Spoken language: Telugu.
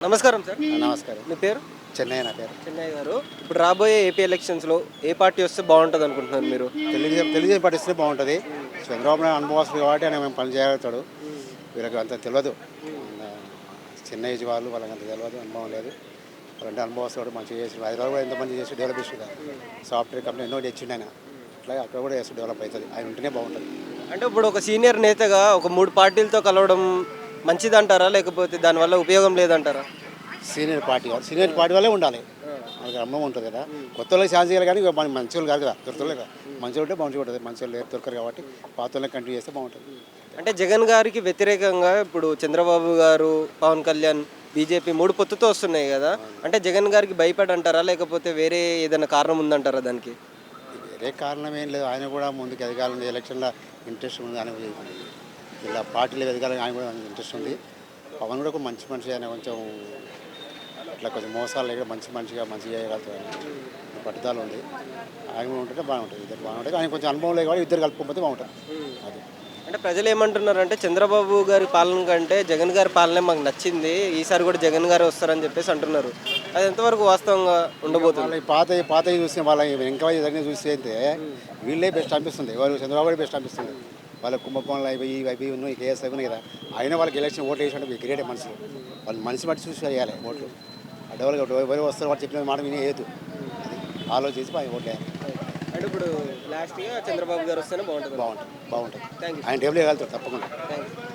నమస్కారం సార్. నమస్కారం. మీ పేరు? చెన్నై నా పేరు. చెన్నై గారు. ఇప్పుడు రాబోయే ఏపీ ఎలక్షన్స్లో ఏ పార్టీ వస్తే బాగుంటుంది అనుకుంటున్నారు మీరు? తెలుగుదేశం పట్టిస్తే బాగుంటుంది. చంద్రబాబు నాయుడు అనుభవస్తులు కాబట్టి ఆయన మేము పని చేయగలుగుతాడు. వీళ్ళకి అంత తెలియదు. చెన్నై వాళ్ళు వాళ్ళకి అంత తెలియదు, అనుభవం లేదు. వాళ్ళంటే అనుభవస్తుడు మంచిగా చేసి హైదరాబాద్ కూడా ఎంతమంది చేసి డెవలప్ చేసింది. సాఫ్ట్వేర్ కంపెనీ ఎన్నో తెచ్చిండు ఆయన. అట్లాగే అక్కడ కూడా చేసి డెవలప్ అవుతుంది. ఆయన ఉంటేనే బాగుంటుంది. అంటే ఇప్పుడు ఒక సీనియర్ నేతగా ఒక 3 పార్టీలతో కలవడం మంచిదంటారా, లేకపోతే దానివల్ల ఉపయోగం లేదంటారా? సీనియర్ పార్టీ వల్లే ఉండాలి. వాళ్ళకి అనుభవం ఉంటుంది కదా. కొత్త వాళ్ళకి ఛాన్స్ చేయాలి కానీ మన మంచి వాళ్ళు కాదు కదా, దొరకలే కదా. మంచి ఉంటే మంచిగా ఉంటుంది. మంచి వాళ్ళు దొరకరు కాబట్టి పాత వాళ్ళకి కంటిన్యూ చేస్తే బాగుంటుంది. అంటే జగన్ గారికి వ్యతిరేకంగా ఇప్పుడు చంద్రబాబు గారు, పవన్ కళ్యాణ్, బీజేపీ 3 పొత్తుతో వస్తున్నాయి కదా. అంటే జగన్ గారికి భయపడి అంటారా, లేకపోతే వేరే ఏదైనా కారణం ఉందంటారా దానికి? వేరే కారణం ఏం లేదు. ఆయన కూడా ముందుకు ఎదగాలని ఎలక్షన్లో ఇంట్రెస్ట్ ఉంది. ఆయన ఇలా పార్టీలో ఎదగాలని ఆయన కూడా ఇంట్రెస్ట్ ఉంది. పవన్ కూడా ఒక మంచి మనిషి. ఆయన కొంచెం ఇట్లా కొంచెం మోసాలు లేక మంచిగా చేయగలుగుతారు. పట్టుదల ఉంది. ఆయన కూడా ఉంటుంటే బాగుంటుంది. ఇద్దరు బాగుంటుంది. ఆయన కొంచెం అనుభవం లేదు కాబట్టి ఇద్దరు కలుపుకోకపోతే బాగుంటుంది. అది అంటే ప్రజలు ఏమంటున్నారంటే చంద్రబాబు గారి పాలన కంటే జగన్ గారి పాలనే మాకు నచ్చింది, ఈసారి కూడా జగన్ గారు వస్తారని చెప్పేసి అంటున్నారు. అది ఎంతవరకు వాస్తవంగా ఉండబోతుంది? వాళ్ళ పాత చూస్తే వాళ్ళ ఇంకా జరిగిన చూస్తే అయితే వీళ్ళే బెస్ట్ అనిపిస్తుంది. వాళ్ళు చంద్రబాబు బెస్ట్ అనిపిస్తుంది. వాళ్ళ కుంభకోణాలు అవి ఉన్నాయి, కేసు అవి ఉన్నాయి కదా. అయినా వాళ్ళకి ఎలక్షన్ ఓట్లు వేసినట్టు గ్రేట్ మనుషులు. వాళ్ళు మనిషి చూసి వేయాలి ఓట్లు. ఎవరు వస్తారు వాళ్ళు చెప్పిన మాట విని వేయద్దు. అది ఆలోచించి ఓట్లు వేయాలి. అంటే ఇప్పుడు లాస్ట్గా చంద్రబాబు గారు వస్తేనే బాగుంటుంది. బాగుంటుంది. Thank you. ఆయన టేబుల్ వేయగలుగుతారు తప్పకుండా. Thank you.